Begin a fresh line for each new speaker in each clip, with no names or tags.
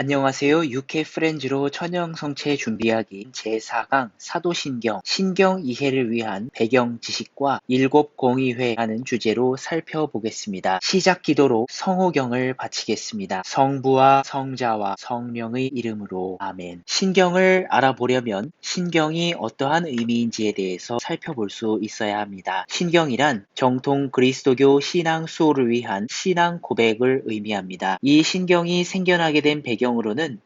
안녕하세요. UK 프렌즈로 천연성체 준비하기 제4강 사도신경, 신경 이해를 위한 배경 지식과 일곱 공의회라는 주제로 살펴보겠습니다. 시작 기도로 성호경을 바치겠습니다. 성부와 성자와 성령의 이름으로 아멘. 신경을 알아보려면 신경이 어떠한 의미인지에 대해서 살펴볼 수 있어야 합니다. 신경이란 정통 그리스도교 신앙 수호를 위한 신앙 고백을 의미합니다. 이 신경이 생겨나게 된 배경으로는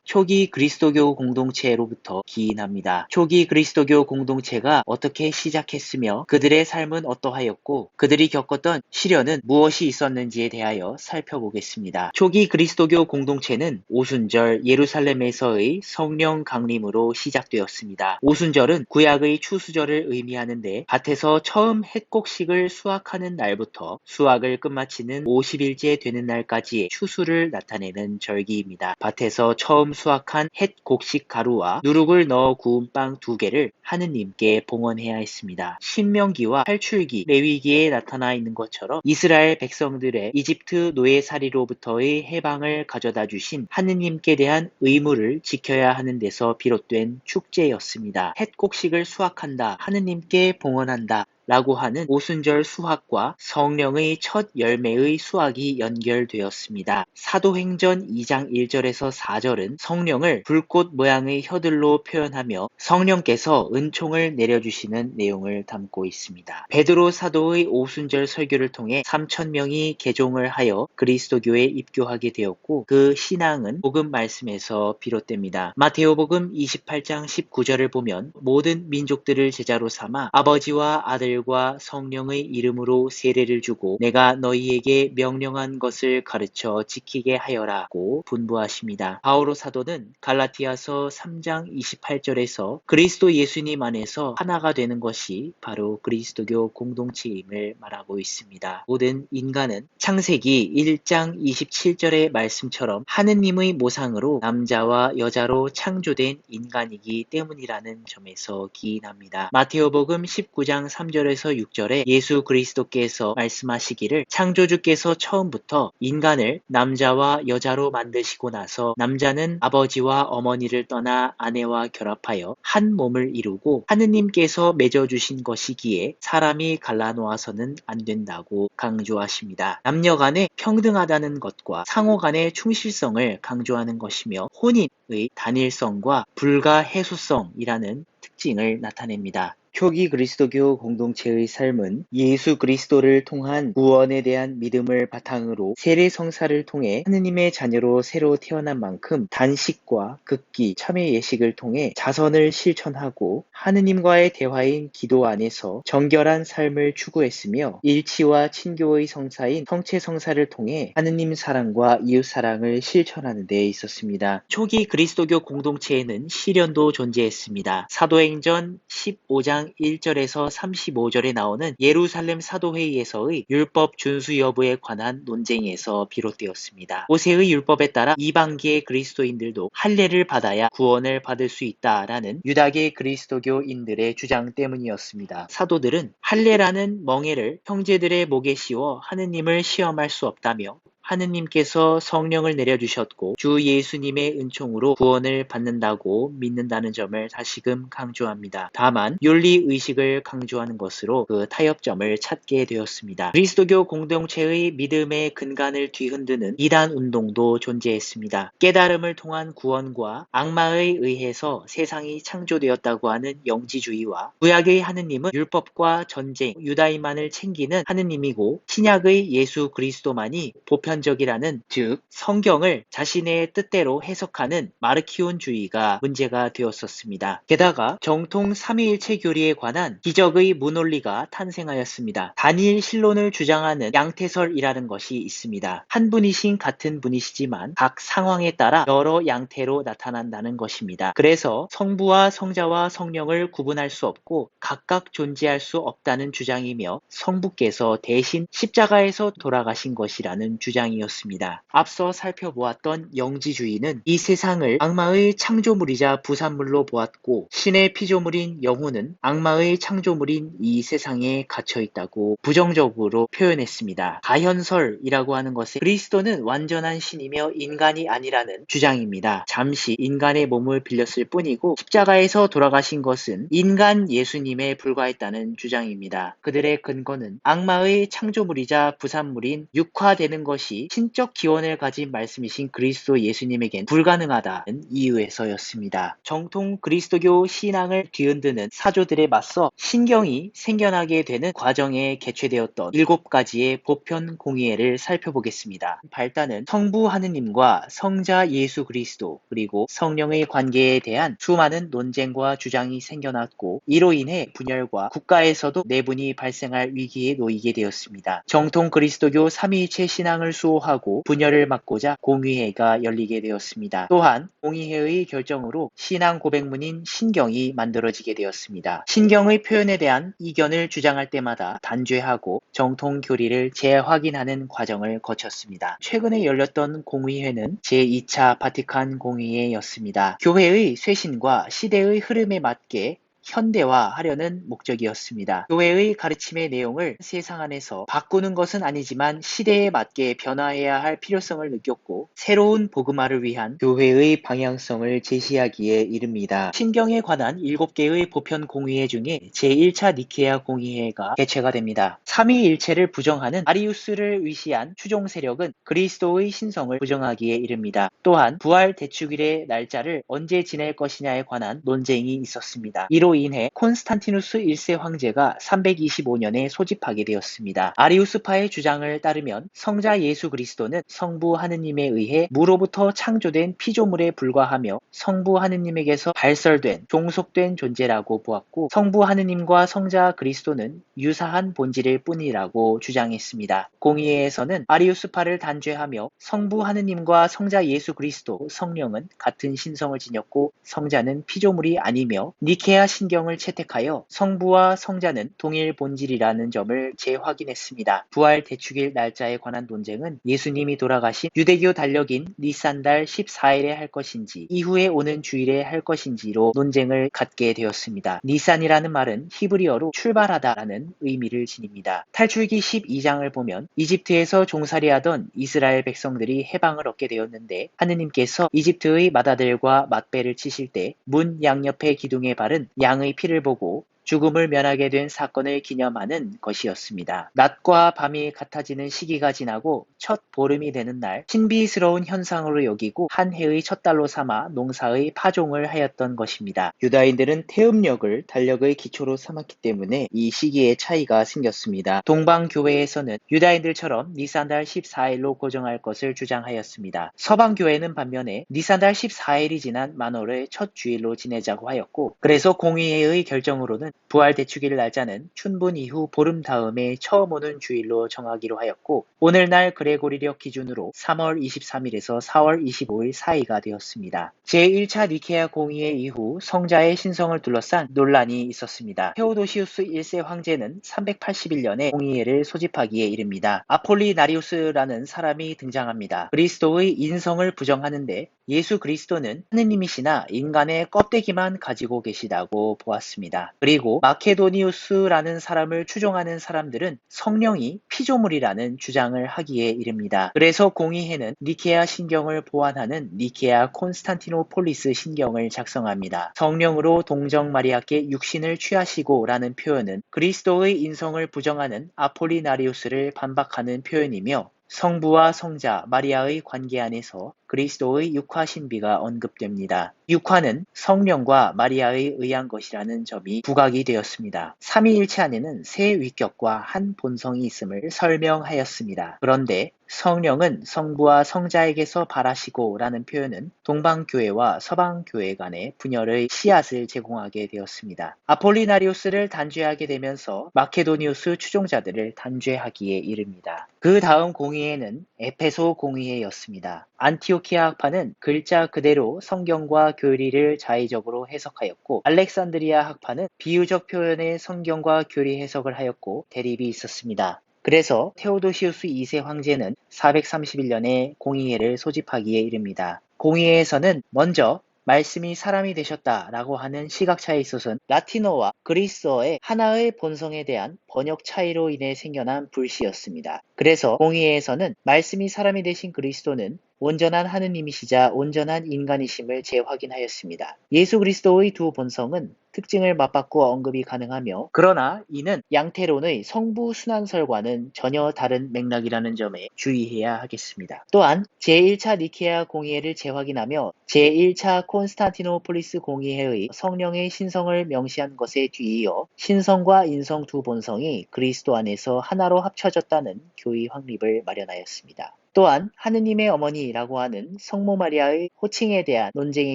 초기 그리스도교 공동체로부터 기인합니다. 초기 그리스도교 공동체가 어떻게 시작했으며 그들의 삶은 어떠하였고 그들이 겪었던 시련은 무엇이 있었는지에 대하여 살펴보겠습니다. 초기 그리스도교 공동체는 오순절 예루살렘에서의 성령 강림으로 시작되었습니다. 오순절은 구약의 추수절을 의미하는데 밭에서 처음 햇곡식을 수확하는 날부터 수확을 끝마치는 50일째 되는 날까지의 추수를 나타내는 절기입니다. 밭에서 처음 수확한 햇곡식 가루와 누룩을 넣어 구운 빵 2개를 하느님께 봉헌해야 했습니다. 신명기와 탈출기, 레위기에 나타나 있는 것처럼 이스라엘 백성들의 이집트 노예살이로부터의 해방을 가져다 주신 하느님께 대한 의무를 지켜야 하는 데서 비롯된 축제였습니다. 햇곡식을 수확한다, 하느님께 봉헌한다 라고 하는 오순절 수확과 성령의 첫 열매의 수확이 연결되었습니다. 사도행전 2장 1절에서 4절은 성령을 불꽃 모양의 혀들로 표현하며 성령께서 은총을 내려주시는 내용을 담고 있습니다. 베드로 사도의 오순절 설교를 통해 3,000명이 개종을 하여 그리스도교에 입교하게 되었고 그 신앙은 복음 말씀에서 비롯됩니다. 마테오복음 28장 19절을 보면 모든 민족들을 제자로 삼아 아버지와 아들과 성령의 이름으로 세례를 주고 내가 너희에게 명령한 것을 가르쳐 지키게 하여라고 분부하십니다. 바오로 사도는 갈라디아서 3장 28절에서 그리스도 예수님 안에서 하나가 되는 것이 바로 그리스도교 공동체임을 말하고 있습니다. 모든 인간은 창세기 1장 27절의 말씀처럼 하느님의 모상으로 남자와 여자로 창조된 인간이기 때문이라는 점에서 기인합니다. 마테오복음 19장 3절에서 6절에 예수 그리스도께서 말씀하시기를 창조주께서 처음부터 인간을 남자와 여자로 만드시고 나서 남자는 아버지와 어머니를 떠나 아내와 결합하여 한 몸을 이루고 하느님께서 맺어주신 것이기에 사람이 갈라놓아서는 안 된다고 강조하십니다. 남녀 간에 평등하다는 것과 상호 간의 충실성을 강조하는 것이며 혼인의 단일성과 불가해수성이라는 특징을 나타냅니다. 초기 그리스도교 공동체의 삶은 예수 그리스도를 통한 구원에 대한 믿음을 바탕으로 세례성사를 통해 하느님의 자녀로 새로 태어난 만큼 단식과 극기, 참회 예식을 통해 자선을 실천하고 하느님과의 대화인 기도 안에서 정결한 삶을 추구했으며 일치와 친교의 성사인 성체성사를 통해 하느님 사랑과 이웃 사랑을 실천하는 데 있었습니다. 초기 그리스도교 공동체에는 시련도 존재했습니다. 사도행전 15장 1절에서 35절에 나오는 예루살렘 사도회의에서의 율법 준수 여부에 관한 논쟁에서 비롯되었습니다. 모세의 율법에 따라 이방계의 그리스도인들도 할례를 받아야 구원을 받을 수 있다라는 유다계 그리스도교인들의 주장 때문이었습니다. 사도들은 할례라는 멍에를 형제들의 목에 씌워 하느님을 시험할 수 없다며 하느님께서 성령을 내려주셨고 주 예수님의 은총으로 구원을 받는다고 믿는다는 점을 다시금 강조합니다. 다만 윤리의식을 강조하는 것으로 그 타협점을 찾게 되었습니다. 그리스도교 공동체의 믿음의 근간을 뒤흔드는 이단 운동도 존재했습니다. 깨달음을 통한 구원과 악마에 의해서 세상이 창조되었다고 하는 영지주의와 구약의 하느님은 율법과 전쟁, 유다인만을 챙기는 하느님이고 신약의 예수 그리스도만이 보편적이라는 즉 성경을 자신의 뜻대로 해석하는 마르키온주의가 문제가 되었었습니다. 게다가 정통 삼위일체 교리에 관한 기적의 무논리가 탄생하였습니다. 단일 신론을 주장하는 양태설이라는 것이 있습니다. 한 분이신 같은 분이시지만 각 상황에 따라 여러 양태로 나타난다는 것입니다. 그래서 성부와 성자와 성령을 구분할 수 없고 각각 존재할 수 없다는 주장이며 성부께서 대신 십자가에서 돌아가신 것이라는 주장 주장이었습니다. 앞서 살펴보았던 영지주의는 이 세상을 악마의 창조물이자 부산물로 보았고, 신의 피조물인 영혼은 악마의 창조물인 이 세상에 갇혀 있다고 부정적으로 표현했습니다. 가현설이라고 하는 것은 그리스도는 완전한 신이며 인간이 아니라는 주장입니다. 잠시 인간의 몸을 빌렸을 뿐이고 십자가에서 돌아가신 것은 인간 예수님에 불과했다는 주장입니다. 그들의 근거는 악마의 창조물이자 부산물인 육화되는 것이 신적 기원을 가진 말씀이신 그리스도 예수님에겐 불가능하다는 이유에서였습니다. 정통 그리스도교 신앙을 뒤흔드는 사조들에 맞서 신경이 생겨나게 되는 과정에 개최되었던 7가지의 보편 공의회를 살펴보겠습니다. 발단은 성부 하느님과 성자 예수 그리스도 그리고 성령의 관계에 대한 수많은 논쟁과 주장이 생겨났고, 이로 인해 분열과 국가에서도 내분이 발생할 위기에 놓이게 되었습니다. 정통 그리스도교 삼위일체 신앙을 수호하고 분열을 막고자 공의회가 열리게 되었습니다. 또한 공의회의 결정으로 신앙 고백문인 신경이 만들어지게 되었습니다. 신경의 표현에 대한 이견을 주장할 때마다 단죄하고 정통 교리를 재확인하는 과정을 거쳤습니다. 최근에 열렸던 공의회는 제2차 바티칸 공의회였습니다. 교회의 쇄신과 시대의 흐름에 맞게 현대화하려는 목적이었습니다. 교회의 가르침의 내용을 세상 안에서 바꾸는 것은 아니지만 시대에 맞게 변화해야 할 필요성을 느꼈고, 새로운 복음화를 위한 교회의 방향성을 제시하기에 이릅니다. 신경에 관한 7개의 보편 공의회 중에 제1차 니케아 공의회가 개최가 됩니다. 삼위일체를 부정하는 아리우스를 위시한 추종 세력은 그리스도의 신성을 부정하기에 이릅니다. 또한 부활 대축일의 날짜를 언제 지낼 것이냐에 관한 논쟁이 있었습니다. 이로 인해 콘스탄티누스 1세 황제가 325년에 소집하게 되었습니다. 아리우스파의 주장을 따르면 성자 예수 그리스도는 성부 하느님에 의해 무로부터 창조된 피조물에 불과하며 성부 하느님에게서 발설된 종속된 존재라고 보았고, 성부 하느님과 성자 그리스도는 유사한 본질일 뿐이라고 주장했습니다. 공의회에서는 아리우스파를 단죄하며 성부 하느님과 성자 예수 그리스도 성령은 같은 신성을 지녔고 성자는 피조물이 아니며, 니케아 신경을 채택하여 성부와 성자는 동일 본질이라는 점을 재확인했습니다. 부활 대축일 날짜에 관한 논쟁은 예수님이 돌아가신 유대교 달력인 니산달 14일에 할 것인지 이후에 오는 주일에 할 것인지로 논쟁을 갖게 되었습니다. 니산이라는 말은 히브리어로 출발하다라는 의미를 지닙니다. 탈출기 12장을 보면 이집트에서 종살이하던 이스라엘 백성들이 해방을 얻게 되었는데, 하느님께서 이집트의 맏아들과 맏배를 치실 때 문 양옆의 기둥에 바른 양의 피를 보고 죽음을 면하게 된 사건을 기념하는 것이었습니다. 낮과 밤이 같아지는 시기가 지나고 첫 보름이 되는 날, 신비스러운 현상으로 여기고 한 해의 첫 달로 삼아 농사의 파종을 하였던 것입니다. 유다인들은 태음력을 달력의 기초로 삼았기 때문에 이 시기에 차이가 생겼습니다. 동방교회에서는 유다인들처럼 니산달 14일로 고정할 것을 주장하였습니다. 서방교회는 반면에 니산달 14일이 지난 만월을 첫 주일로 지내자고 하였고, 그래서 공의회의 결정으로는 부활 대축일 날짜는 춘분 이후 보름 다음에 처음 오는 주일로 정하기로 하였고, 오늘날 그레고리력 기준으로 3월 23일에서 4월 25일 사이가 되었습니다. 제1차 니케아 공의회 이후 성자의 신성을 둘러싼 논란이 있었습니다. 테오도시우스 1세 황제는 381년에 공의회를 소집하기에 이릅니다. 아폴리나리우스라는 사람이 등장합니다. 그리스도의 인성을 부정하는데 예수 그리스도는 하느님이시나 인간의 껍데기만 가지고 계시다고 보았습니다. 그리고 마케도니우스라는 사람을 추종하는 사람들은 성령이 피조물이라는 주장을 하기에 이릅니다. 그래서 공의회는 니케아 신경을 보완하는 니케아 콘스탄티노폴리스 신경을 작성합니다. 성령으로 동정 마리아께 육신을 취하시고 라는 표현은 그리스도의 인성을 부정하는 아폴리나리우스를 반박하는 표현이며, 성부와 성자 마리아의 관계 안에서 그리스도의 육화 신비가 언급됩니다. 육화는 성령과 마리아에 의한 것이라는 점이 부각이 되었습니다. 삼위일체 안에는 세 위격과 한 본성이 있음을 설명하였습니다. 그런데 성령은 성부와 성자에게서 발하시고 라는 표현은 동방교회와 서방교회 간의 분열의 씨앗을 제공하게 되었습니다. 아폴리나리우스를 단죄하게 되면서 마케도니우스 추종자들을 단죄하기에 이릅니다. 그 다음 공의회는 에페소 공의회였습니다. 안티오키아 학파는 글자 그대로 성경과 교리를 자의적으로 해석하였고, 알렉산드리아 학파는 비유적 표현의 성경과 교리 해석을 하였고 대립이 있었습니다. 그래서 테오도시우스 2세 황제는 431년에 공의회를 소집하기에 이릅니다. 공의회에서는 먼저 말씀이 사람이 되셨다라고 하는 시각차에 있어서는 라틴어와 그리스어의 하나의 본성에 대한 번역 차이로 인해 생겨난 불씨였습니다. 그래서 공의회에서는 말씀이 사람이 되신 그리스도는 온전한 하느님이시자 온전한 인간이심을 재확인하였습니다. 예수 그리스도의 두 본성은 특징을 맞바꾸어 언급이 가능하며 그러나 이는 양태론의 성부 순환설과는 전혀 다른 맥락이라는 점에 주의해야 하겠습니다. 또한 제1차 니케아 공의회를 재확인하며 제1차 콘스탄티노폴리스 공의회의 성령의 신성을 명시한 것에 뒤이어 신성과 인성 두 본성이 그리스도 안에서 하나로 합쳐졌다는 교의 확립을 마련하였습니다. 또한 하느님의 어머니라고 하는 성모 마리아의 호칭에 대한 논쟁에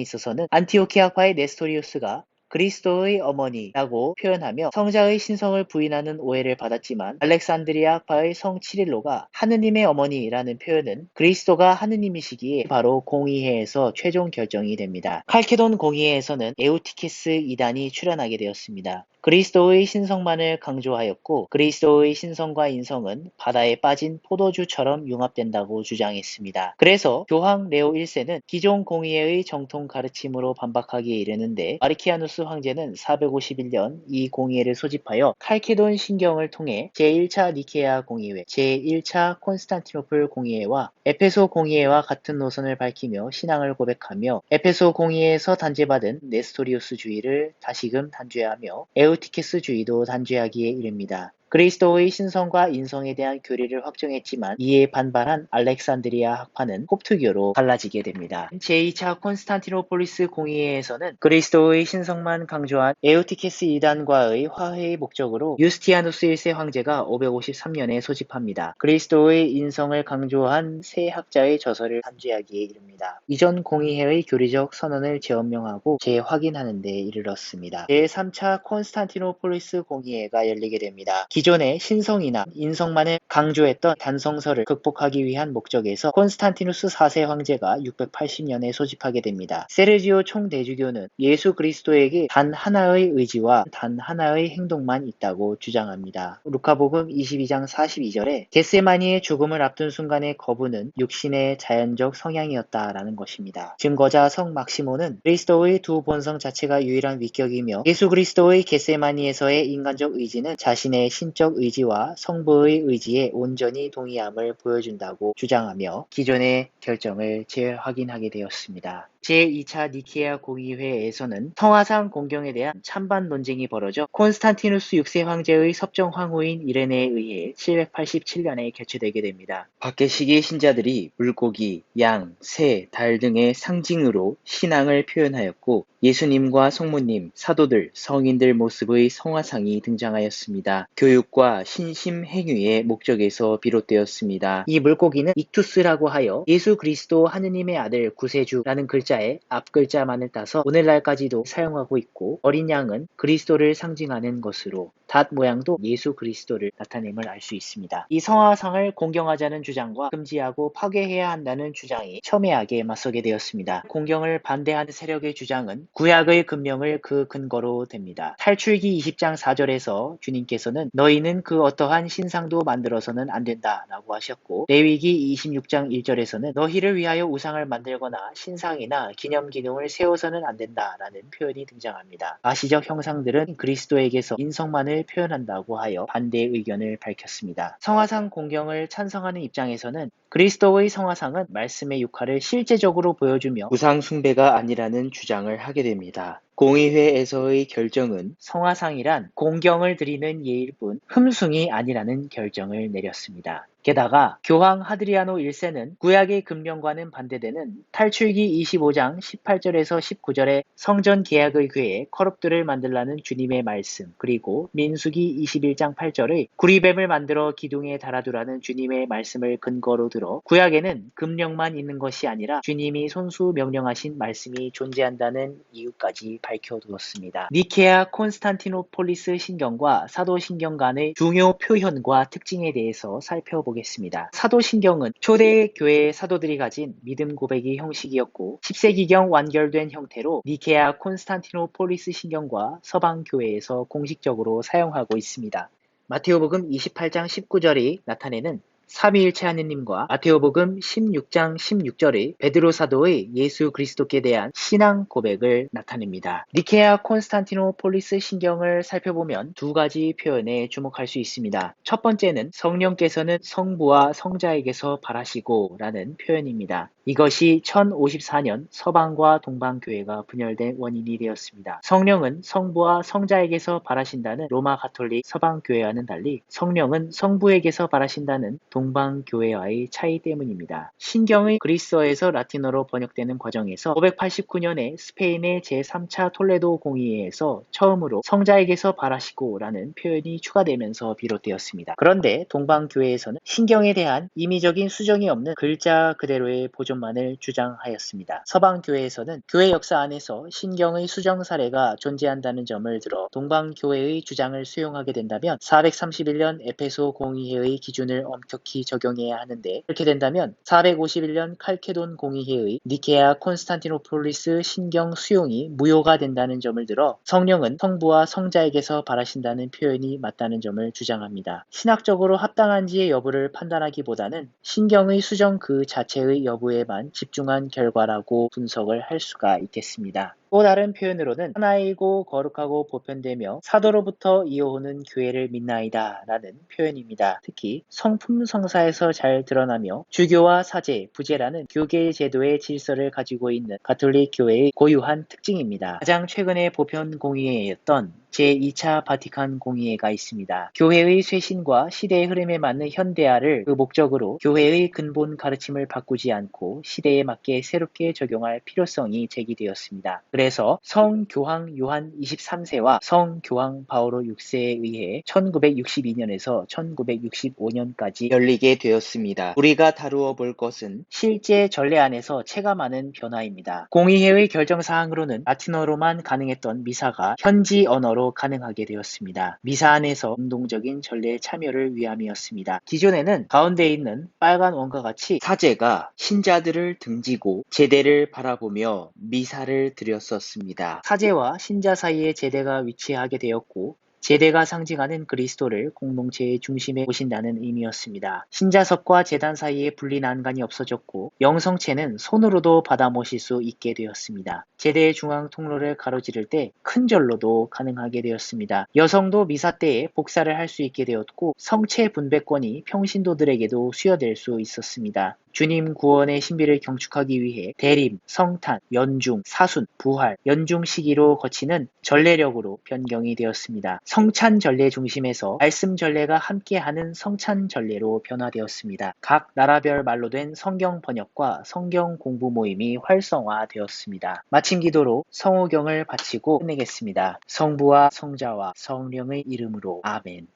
있어서는 안티오키아파의 네스토리우스가 그리스도의 어머니라고 표현하며 성자의 신성을 부인하는 오해를 받았지만 알렉산드리아파의 성 치릴로가 하느님의 어머니라는 표현은 그리스도가 하느님이시기에 바로 공의회에서 최종 결정이 됩니다. 칼케돈 공의회에서는 에우티키스 이단이 출연하게 되었습니다. 그리스도의 신성만을 강조하였고 그리스도의 신성과 인성은 바다에 빠진 포도주처럼 융합된다고 주장했습니다. 그래서 교황 레오 1세는 기존 공의회의 정통 가르침으로 반박하기에 이르는데 마르키아누스 황제는 451년 이 공의회를 소집하여 칼케돈 신경을 통해 제1차 니케아 공의회, 제1차 콘스탄티노플 공의회와 에페소 공의회와 같은 노선을 밝히며 신앙을 고백하며 에페소 공의회에서 단죄받은 네스토리우스주의를 다시금 단죄하며 에우티케스주의도 단죄하기에 이릅니다. 그리스도의 신성과 인성에 대한 교리를 확정했지만 이에 반발한 알렉산드리아 학파는 콥트교로 갈라지게 됩니다. 제2차 콘스탄티노폴리스 공의회에서는 그리스도의 신성만 강조한 에우티케스 이단과의 화해의 목적으로 유스티아누스 1세 황제가 553년에 소집합니다. 그리스도의 인성을 강조한 세 학자의 저서를 단죄하기에 이릅니다. 이전 공의회의 교리적 선언을 재언명하고 재확인하는 데 이르렀습니다. 제3차 콘스탄티노폴리스 공의회가 열리게 됩니다. 기존의 신성이나 인성만을 강조했던 단성설을 극복하기 위한 목적에서 콘스탄티누스 4세 황제가 680년에 소집하게 됩니다. 세르지오 총대주교는 예수 그리스도에게 단 하나의 의지와 단 하나의 행동만 있다고 주장합니다. 루카복음 22장 42절에 겟세마니의 죽음을 앞둔 순간의 거부는 육신의 자연적 성향이었다라는 것입니다. 증거자 성 막시모는 그리스도의 두 본성 자체가 유일한 위격이며 예수 그리스도의 겟세마니에서의 인간적 의지는 자신의 신적 의지와 성부의 의지에 온전히 동의함을 보여준다고 주장하며 기존의 결정을 재확인하게 되었습니다. 제2차 니케아 공의회에서는 성화상 공경에 대한 찬반 논쟁이 벌어져 콘스탄티누스 6세 황제의 섭정 황후인 이레네에 의해 787년에 개최되게 됩니다. 박해시기 신자들이 물고기, 양, 새, 달 등의 상징으로 신앙을 표현하였고 예수님과 성모님, 사도들, 성인들 모습의 성화상이 등장하였습니다. 교육과 신심 행위의 목적에서 비롯되었습니다. 이 물고기는 익투스라고 하여 예수 그리스도 하느님의 아들 구세주라는 글자의 앞글자만을 따서 오늘날까지도 사용하고 있고 어린 양은 그리스도를 상징하는 것으로 닷 모양도 예수 그리스도를 나타냄을 알 수 있습니다. 이 성화상을 공경하자는 주장과 금지하고 파괴해야 한다는 주장이 첨예하게 맞서게 되었습니다. 공경을 반대하는 세력의 주장은 구약의 금령을 그 근거로 됩니다. 탈출기 20장 4절에서 주님께서는 너희는 그 어떠한 신상도 만들어서는 안 된다 라고 하셨고 레위기 26장 1절에서는 너희를 위하여 우상을 만들거나 신상이나 기념기둥을 세워서는 안 된다 라는 표현이 등장합니다. 가시적 형상들은 그리스도에게서 인성만을 표현한다고 하여 반대의 의견을 밝혔습니다. 성화상 공경을 찬성하는 입장에서는 그리스도의 성화상은 말씀의 육화를 실제적으로 보여주며 우상 숭배가 아니라는 주장을 하게 됩니다. 공의회에서의 결정은 성화상이란 공경을 드리는 예일 뿐 흠숭이 아니라는 결정을 내렸습니다. 게다가 교황 하드리아노 1세는 구약의 금령과는 반대되는 탈출기 25장 18절에서 19절의 성전 계약의 궤에 커룹들을 만들라는 주님의 말씀 그리고 민수기 21장 8절의 구리뱀을 만들어 기둥에 달아두라는 주님의 말씀을 근거로 들어 구약에는 금령만 있는 것이 아니라 주님이 손수 명령하신 말씀이 존재한다는 이유까지 밝혀두었습니다. 니케아 콘스탄티노폴리스 신경과 사도신경 간의 중요 표현과 특징에 대해서 살펴보겠습니다. 사도신경은 초대 교회의 사도들이 가진 믿음 고백의 형식이었고 10세기경 완결된 형태로 니케아 콘스탄티노폴리스 신경과 서방 교회에서 공식적으로 사용하고 있습니다. 마테오복음 28장 19절이 나타내는 삼위일체 하느님과 마테오복음 16장 16절의 베드로 사도의 예수 그리스도께 대한 신앙 고백을 나타냅니다. 니케아 콘스탄티노폴리스 신경을 살펴보면 두 가지 표현에 주목할 수 있습니다. 첫 번째는 성령께서는 성부와 성자에게서 발하시고 라는 표현입니다. 이것이 1054년 서방과 동방교회가 분열된 원인이 되었습니다. 성령은 성부와 성자에게서 발하신다는 로마 가톨릭 서방교회와는 달리 성령은 성부에게서 발하신다는 동방교회와의 차이 때문입니다. 신경의 그리스어에서 라틴어로 번역되는 과정에서 589년에 스페인의 제3차 톨레도 공의회에서 처음으로 성자에게서 발하시고 라는 표현이 추가되면서 비롯되었습니다. 그런데 동방교회에서는 신경에 대한 임의적인 수정이 없는 글자 그대로의 보존만을 주장하였습니다. 서방교회에서는 교회 역사 안에서 신경의 수정 사례가 존재한다는 점을 들어 동방교회의 주장을 수용하게 된다면 431년 에페소 공의회의 기준을 엄격히 적용해야 하는데, 그렇게 된다면 451년 칼케돈 공의회의 니케아 콘스탄티노폴리스 신경 수용이 무효가 된다는 점을 들어 성령은 성부와 성자에게서 발하신다는 표현이 맞다는 점을 주장합니다. 신학적으로 합당한지의 여부를 판단하기보다는 신경의 수정 그 자체의 여부에만 집중한 결과라고 분석을 할 수가 있겠습니다. 또 다른 표현으로는 하나이고 거룩하고 보편되며 사도로부터 이어오는 교회를 믿나이다 라는 표현입니다. 특히 성품성사에서 잘 드러나며 주교와 사제, 부제라는 교계 제도의 질서를 가지고 있는 가톨릭 교회의 고유한 특징입니다. 가장 최근에 보편 공의회였던 제2차 바티칸 공의회가 있습니다. 교회의 쇄신과 시대의 흐름에 맞는 현대화를 그 목적으로 교회의 근본 가르침을 바꾸지 않고 시대에 맞게 새롭게 적용할 필요성이 제기되었습니다. 그래서 성교황 요한 23세와 성교황 바오로 6세에 의해 1962년에서 1965년까지 열리게 되었습니다. 우리가 다루어 볼 것은 실제 전례 안에서 체감하는 변화입니다. 공의회의 결정사항으로는 라틴어로만 가능했던 미사가 현지 언어로 가능하게 되었습니다. 미사 안에서 운동적인 전례 참여를 위함이었습니다. 기존에는 가운데 있는 빨간 원과 같이 사제가 신자들을 등지고 제대를 바라보며 미사를 드렸었습니다. 사제와 신자 사이에 제대가 위치하게 되었고, 제대가 상징하는 그리스도를 공동체의 중심에 모신다는 의미였습니다. 신자석과 제단 사이에 분리 난간이 없어졌고, 영성체는 손으로도 받아 모실 수 있게 되었습니다. 제대의 중앙 통로를 가로지를 때 큰 절로도 가능하게 되었습니다. 여성도 미사 때에 복사를 할 수 있게 되었고, 성체 분배권이 평신도들에게도 수여될 수 있었습니다. 주님 구원의 신비를 경축하기 위해 대림, 성탄, 연중, 사순, 부활, 연중 시기로 거치는 전례력으로 변경이 되었습니다. 성찬 전례 중심에서 말씀 전례가 함께하는 성찬 전례로 변화되었습니다. 각 나라별 말로 된 성경 번역과 성경 공부 모임이 활성화되었습니다. 마침 기도로 성호경을 바치고 끝내겠습니다. 성부와 성자와 성령의 이름으로 아멘.